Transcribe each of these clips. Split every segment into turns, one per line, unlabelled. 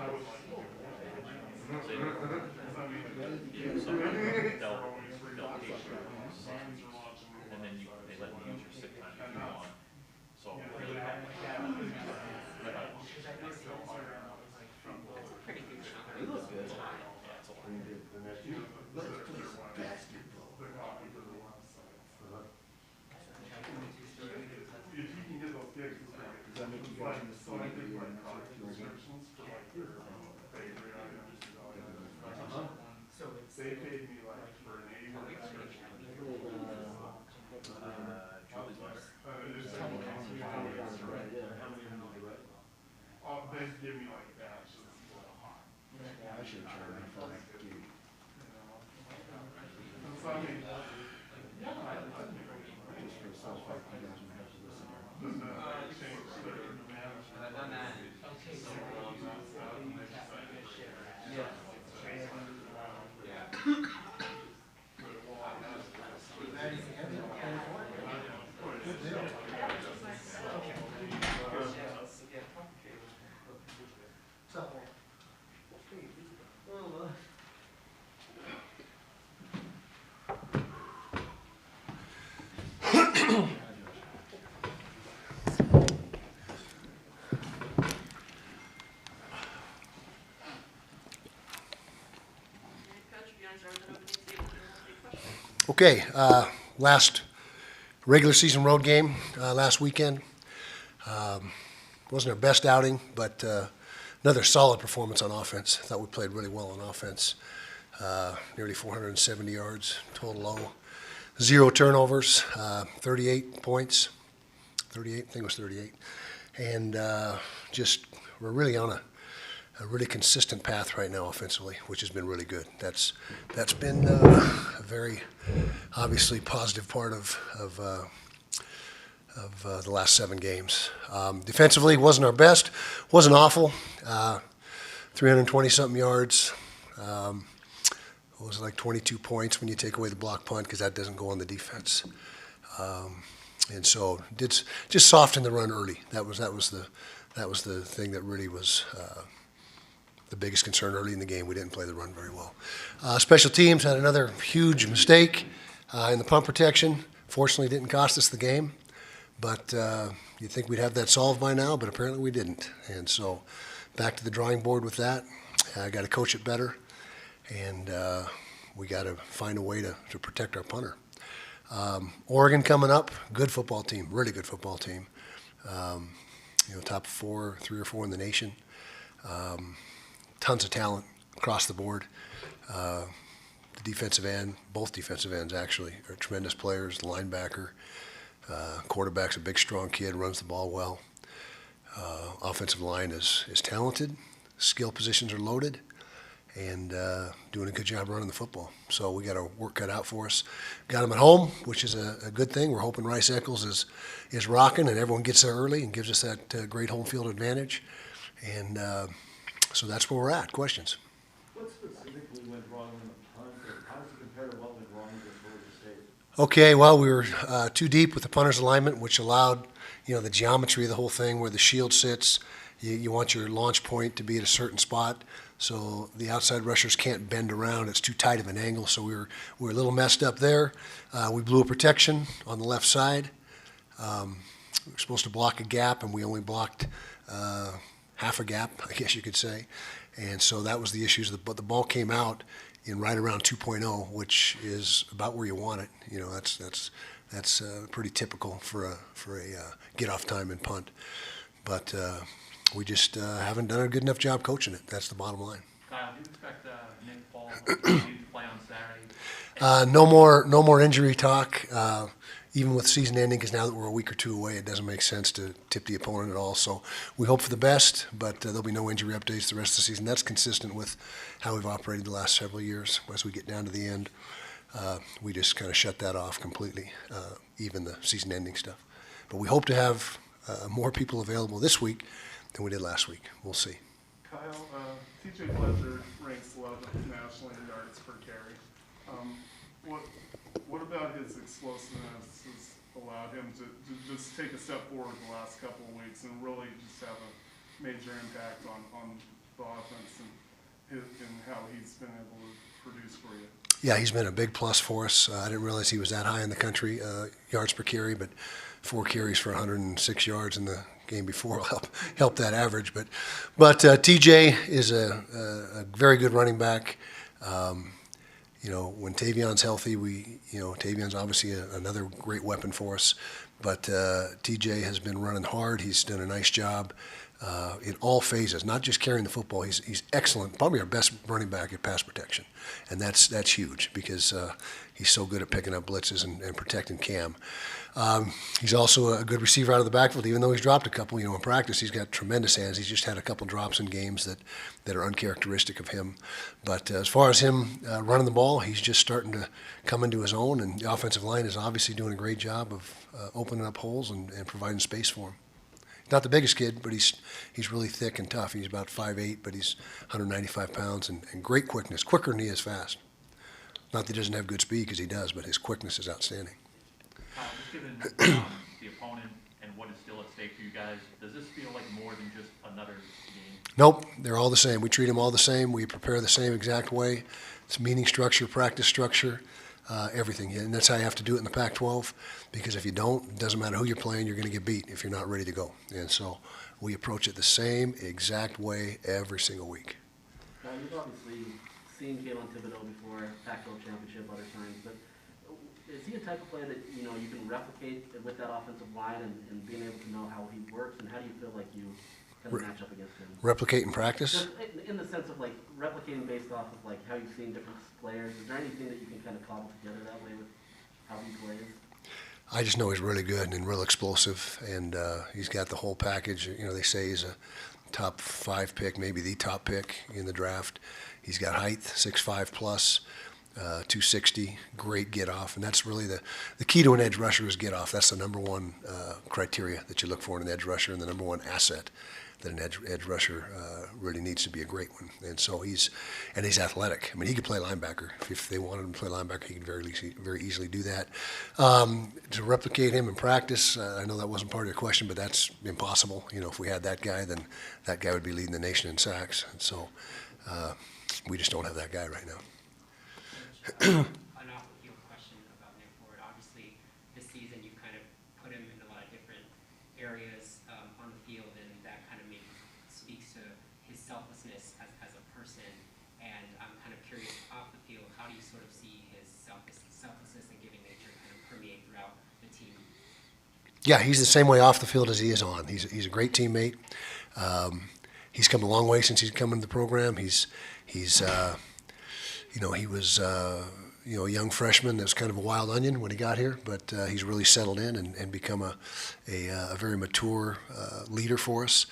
And then they let you use your sick time if you want. So really, yeah,
You look good.
it's a lot.
Let's play some basketball.
If you can get those gigs, it's great.
Does that make you guys in the school
Like,
to be
like
in
college
the
subscriptions for like their bakery items,
So it's
they paid me like for an 8-week subscription. They give me like batches.
I should have tried my phone.
So I mean,
Just for the simple fact you guys might have to listen here.
change their management.
okay, so
Okay, last regular season road game last weekend. Wasn't our best outing, but another solid performance on offense. I thought we played really well on offense. Nearly 470 yards, total low. 0 turnovers, 38 points. 38, I think it was 38. And just we're really on a really consistent path right now offensively, which has been really good. That's been a very obviously positive part of the last 7 games. Defensively wasn't our best, wasn't awful. 320-something yards. It was like 22 points when you take away the block punt because that doesn't go on the defense. And so did just soften the run early. That was the thing that really was the biggest concern early in the game. We didn't play the run very well. Special teams had another huge mistake in the punt protection. Fortunately, didn't cost us the game. But you'd think we'd have that solved by now, but apparently we didn't. And so back to the drawing board with that. I got to coach it better, and we got to find a way to protect our punter. Oregon coming up, good football team, really good football team. Top 4, 3 or 4 in the nation. Tons of talent across the board. The defensive end, both defensive ends actually, are tremendous players. The linebacker, quarterback's a big, strong kid, runs the ball well. Offensive line is talented. Skill positions are loaded, and doing a good job running the football. So we got our work cut out for us. Got them at home, which is a good thing. We're hoping Rice Eccles is rocking and everyone gets there early and gives us that great home field advantage. And so that's where we're at. Questions?
What specifically went wrong in the punt, or how does it compare to what went wrong against Georgia State?
Okay, well, we were too deep with the punter's alignment, which allowed, the geometry of the whole thing where the shield sits. You want your launch point to be at a certain spot, so the outside rushers can't bend around. It's too tight of an angle, so we were a little messed up there. We blew a protection on the left side. We were supposed to block a gap, and we only blocked half a gap, I guess you could say. And so that was the issues. But the ball came out in right around 2.0, which is about where you want it. That's pretty typical for a get off time and punt. But we just haven't done a good enough job coaching it. That's the bottom line.
Kyle, do you expect Nick Paul to play on Saturday?
No more injury talk. Even with season ending, because now that we're a week or 2 away, it doesn't make sense to tip the opponent at all. So we hope for the best, but there'll be no injury updates the rest of the season. That's consistent with how we've operated the last several years. As we get down to the end, we just kind of shut that off completely, even the season ending stuff. But we hope to have more people available this week than we did last week. We'll see.
Kyle, TJ Fletcher ranks 11th nationally in yards per carry. What about his explosiveness has allowed him to just take a step forward the last couple of weeks and really just have a major impact on the offense offense and how he's been able to produce for you.
Yeah, he's been a big plus for us. I didn't realize he was that high in the country, yards per carry, but 4 carries for 106 yards in the game before will help that average. But TJ is a very good running back. When Tavion's healthy, Tavion's obviously another great weapon for us. But TJ has been running hard. He's done a nice job in all phases, not just carrying the football. He's excellent, probably our best running back at pass protection. And that's huge because he's so good at picking up blitzes and protecting Cam. He's also a good receiver out of the backfield, even though he's dropped a couple. In practice, he's got tremendous hands. He's just had a couple drops in games that are uncharacteristic of him. But as far as him running the ball, he's just starting to come into his own, and the offensive line is obviously doing a great job of opening up holes and providing space for him. Not the biggest kid, but he's really thick and tough. He's about 5'8", but he's 195 pounds and great quickness, quicker than he is fast. Not that he doesn't have good speed, because he does, but his quickness is outstanding.
Kyle, just given the opponent and what is still at stake for you guys, does this feel like more than just another game?
Nope, they're all the same. We treat them all the same. We prepare the same exact way. It's meeting structure, practice structure, everything. And that's how you have to do it in the Pac-12, because if you don't, it doesn't matter who you're playing, you're going to get beat if you're not ready to go. And so we approach it the same exact way every single week.
Now, you've obviously seen Kayvon Thibodeau before, Pac-12 championship, other times, but is he a type of player that, you can replicate with that offensive line and being able to know how he works, and how do you feel like you kind of match up against him?
Replicate in practice?
Just in the sense of, replicating based off of, how you've seen different players. Is there anything that you can kind of cobble together that way with how he plays?
I just know he's really good and real explosive, and he's got the whole package. They say he's a top 5 pick, maybe the top pick in the draft. He's got height, 6'5 plus, 260, great get off, and that's really the key to an edge rusher is get off. That's the number one criteria that you look for in an edge rusher, and the number one asset that an edge rusher really needs to be a great one. And so he's athletic. I mean, he could play linebacker. If they wanted him to play linebacker, he could very easily do that. To replicate him in practice, I know that wasn't part of your question, but that's impossible. If we had that guy, then that guy would be leading the nation in sacks. And so we just don't have that guy right now.
An off-the-field question about Nick Ford. Obviously, this season you kind of put him in a lot of different areas on the field, and that kind of maybe speaks to his selflessness as a person. And I'm kind of curious, off the field, how do you sort of see his selflessness and giving nature kind of permeate throughout the team?
Yeah, he's the same way off the field as he is on. He's a great teammate. He's come a long way since he's come into the program. He was a young freshman that was kind of a wild onion when he got here, but he's really settled in and become a very mature leader for us.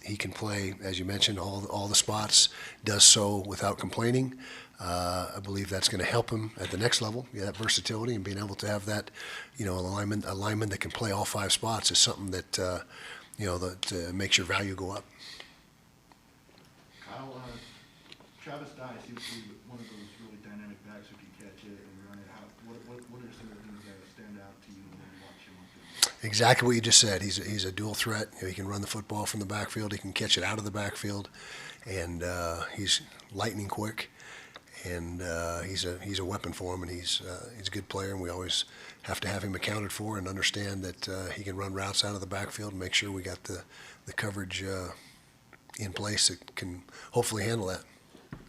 He can play, as you mentioned, all the spots, does so without complaining. I believe that's going to help him at the next level. That versatility and being able to have that, a lineman that can play all 5 spots is something that, that makes your value go up.
Kyle, Travis Dye seems to be one of those really dynamic backs who can catch it and run it. What are some of the things that stand out to you when you watch him up there?
Exactly what you just said. He's a dual threat. He can run the football from the backfield. He can catch it out of the backfield, and he's lightning quick. And he's a weapon for him, and he's a good player. And we always have to have him accounted for and understand that he can run routes out of the backfield and make sure we got the coverage in place that can hopefully handle that.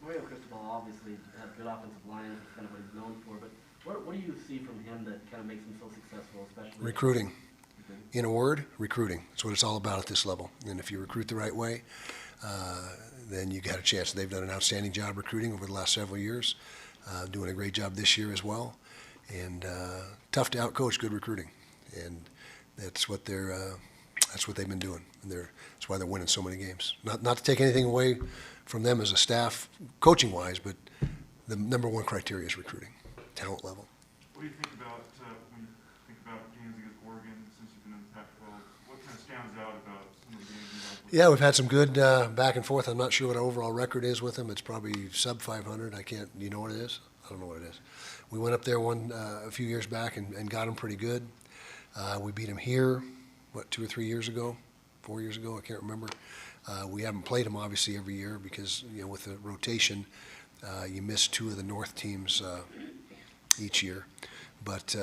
Mario Cristobal obviously has good offensive line. That's kind of what he's known for. But what do you see from him that kind of makes him so successful, especially
Recruiting. In a word, recruiting. That's what it's all about at this level. And if you recruit the right way, then you got a chance. They've done an outstanding job recruiting over the last several years, doing a great job this year as well. And tough to outcoach good recruiting, and that's what they've been doing. And that's why they're winning so many games. Not to take anything away from them as a staff, coaching wise, but the number one criteria is recruiting, talent level.
What do you think about when you think about games against Oregon since you've been in the Pac-12? What kind of stands out about some of the games you've had?
Yeah, we've had some good back and forth. I'm not sure what our overall record is with them. It's probably sub 500. You know what it is? I don't know what it is. We went up there a few years back and got them pretty good. We beat them here, 2 or 3 years ago, 4 years ago, I can't remember. We haven't played them obviously every year because, with the rotation, you miss two of the North teams each year. But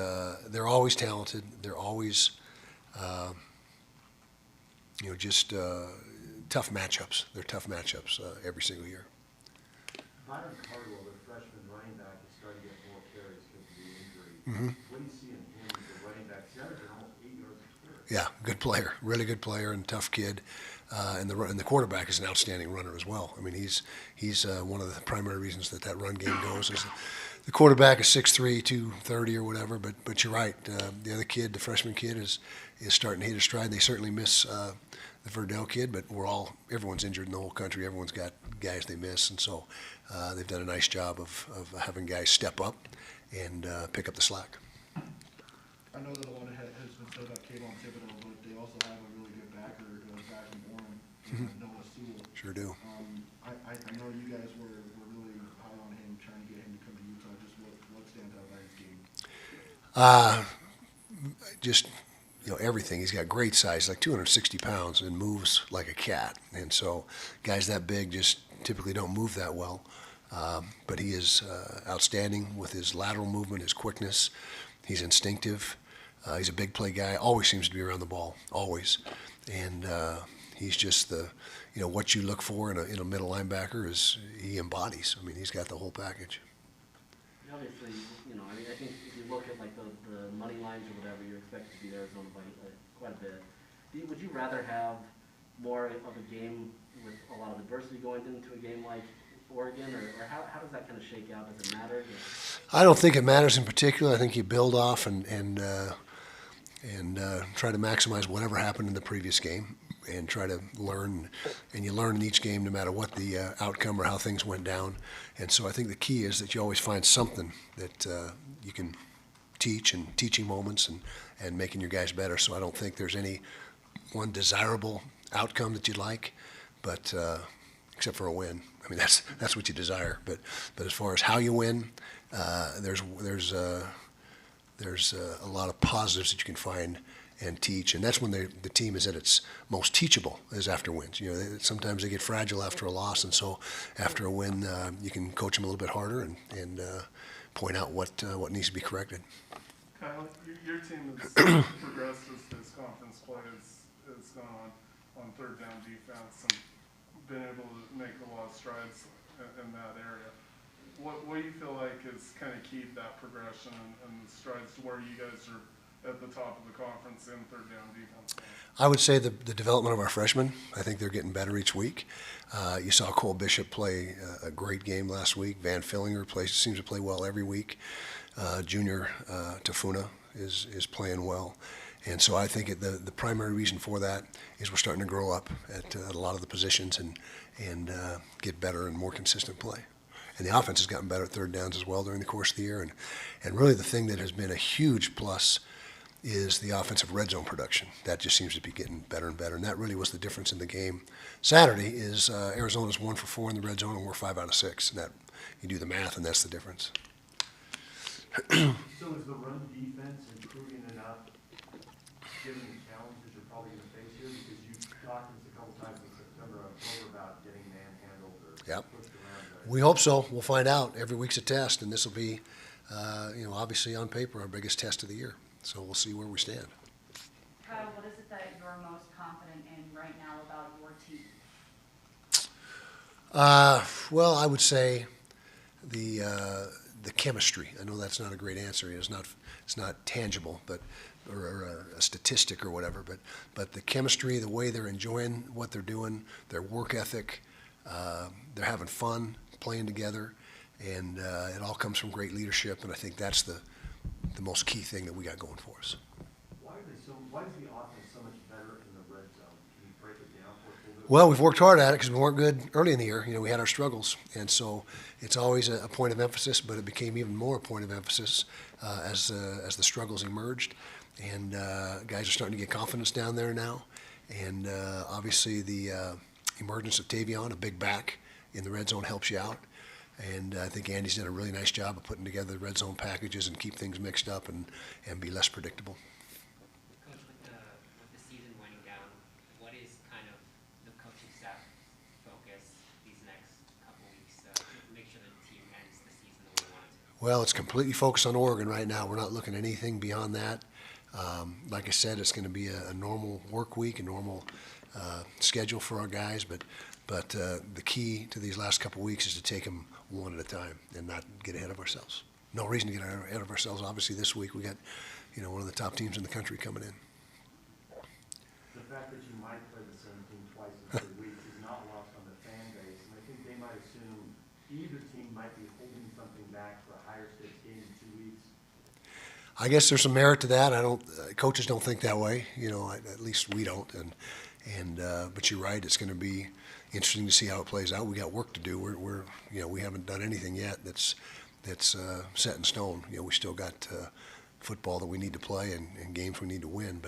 they're always talented. They're always, just tough matchups. They're tough matchups every single year.
Byron Cardwell, the freshman running back, is starting to get more carries because of the injury.
Mhm.
What do you see in him as a running back? He's averaging almost 8 yards a carry.
Yeah, good player, really good player and tough kid. And the quarterback is an outstanding runner as well. I mean, he's one of the primary reasons that run game goes is the quarterback is 6'3", 230 or whatever. But you're right. The other kid, the freshman kid, is starting to hit his stride. They certainly miss the Verdell kid, but everyone's injured in the whole country. Everyone's got guys they miss, and so they've done a nice job of having guys step up and pick up the slack.
I know that a lot has been said about Kyle Thibodeau, but they also have a really good backer, back in Orem, Noah Sewell.
Sure do.
I know you guys were really high on him, trying to get him to come to Utah. Just what stands out about his game?
Just everything. He's got great size, like 260 pounds, and moves like a cat. And so guys that big just typically don't move that well. But he is outstanding with his lateral movement, his quickness. He's instinctive. He's a big play guy. Always seems to be around the ball, always. And he's just what you look for in a middle linebacker is he embodies. I mean, he's got the whole package.
Obviously, I think if you look at like the money lines or whatever, you're expected to beat Arizona by quite a bit. Would you rather have more of a game with a lot of adversity going into a game like Oregon, or how does that kind of shake out? Does it matter?
I don't think it matters in particular. I think you build off and try to maximize whatever happened in the previous game and try to learn. And you learn in each game no matter what the outcome or how things went down. And so I think the key is that you always find something that you can teach and teaching moments and making your guys better. So I don't think there's any one desirable outcome that you'd like, but except for a win. I mean, that's what you desire. But as far as how you win, there's a lot of positives that you can find and teach, and that's when the team is at its most teachable, is after wins. Sometimes they get fragile after a loss, and so after a win, you can coach them a little bit harder and point out what needs to be corrected.
Kyle, your team has progressed as this conference play has gone on third down defense and been able to make a lot of strides in that area. What do you feel like is kind of key to that progression and the strides to where you guys are at the top of the conference in third down defense?
I would say the development of our freshmen. I think they're getting better each week. You saw Cole Bishop play a great game last week. Van Fillinger seems to play well every week. Junior Tafuna is playing well. And so I think the primary reason for that is we're starting to grow up at a lot of the positions and get better and more consistent play. And the offense has gotten better at third downs as well during the course of the year. And really the thing that has been a huge plus is the offensive red zone production. That just seems to be getting better and better. And that really was the difference in the game Saturday is Arizona's 1 for 4 in the red zone and we're 5 out of 6. And that you do the math and that's the difference.
So is the run defense improving enough, given the challenges you're probably going to face here? Because you've talked to us a couple times in September, October about getting manhandled or
Yep.
pushed around.
We hope so. We'll find out. Every week's a test, and this will be, obviously on paper, our biggest test of the year. So we'll see where we stand.
Kyle, what is it that you're most confident in right now about your team?
Well, I would say the chemistry. I know that's not a great answer. It's not tangible, or a statistic or whatever. But the chemistry, the way they're enjoying what they're doing, their work ethic, they're having fun playing together, and it all comes from great leadership. And I think that's the most key thing that we got going for us.
Why is the offense so much better in the red zone? Can you break it down for us a little bit?
Well, we've worked hard at it because we weren't good early in the year. We had our struggles, and so it's always a point of emphasis. But it became even more a point of emphasis as the struggles emerged, and guys are starting to get confidence down there now. And obviously, the emergence of Tavion, a big back in the red zone, helps you out. And I think Andy's done a really nice job of putting together the red zone packages and keep things mixed up and be less predictable.
Coach, with the season winding down, what is kind of the coaching staff
Well, it's completely focused on Oregon right now. We're not looking at anything beyond that. Like I said, it's going to be a normal work week, a normal schedule for our guys, but the key to these last couple weeks is to take them one at a time and not get ahead of ourselves. No reason to get ahead of ourselves. Obviously, this week we got, one of the top teams in the country coming in.
The fact that you might play the same team twice in 3 weeks is not lost on the fan base, and I think they might assume either team might be holding something back for a higher stakes game in 2 weeks.
I guess there's some merit to that. Coaches don't think that way, at least we don't. But you're right. It's going to be interesting to see how it plays out. We got work to do. We haven't done anything yet that's set in stone. We still got football that we need to play and games we need to win.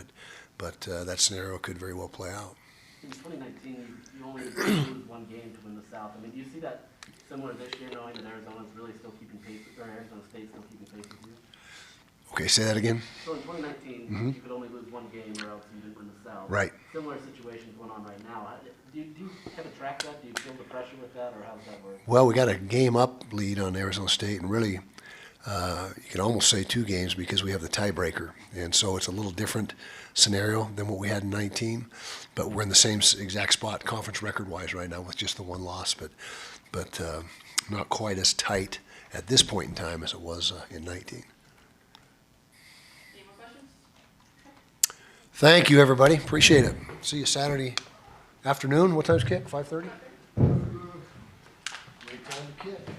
But that scenario could very well play out.
In 2019, you only lose one game to win the South. I mean, do you see that similar this year, knowing that Arizona's really still keeping pace, or Arizona State's still keeping pace with you?
Okay, say that again.
So in 2019, you could only lose one game or else you didn't win the South.
Right.
Similar situations going on right now. Do you kind of track that? Do you feel the pressure with that, or how does that work?
Well, we got a game up lead on Arizona State, and really, you can almost say 2 games because we have the tiebreaker. And so it's a little different scenario than what we had in 19, but we're in the same exact spot conference record-wise right now with just the one loss, but not quite as tight at this point in time as it was in 19.
Any more questions?
Thank you, everybody. Appreciate it. See you Saturday afternoon. What time's kick? 5:30? Great time to kick.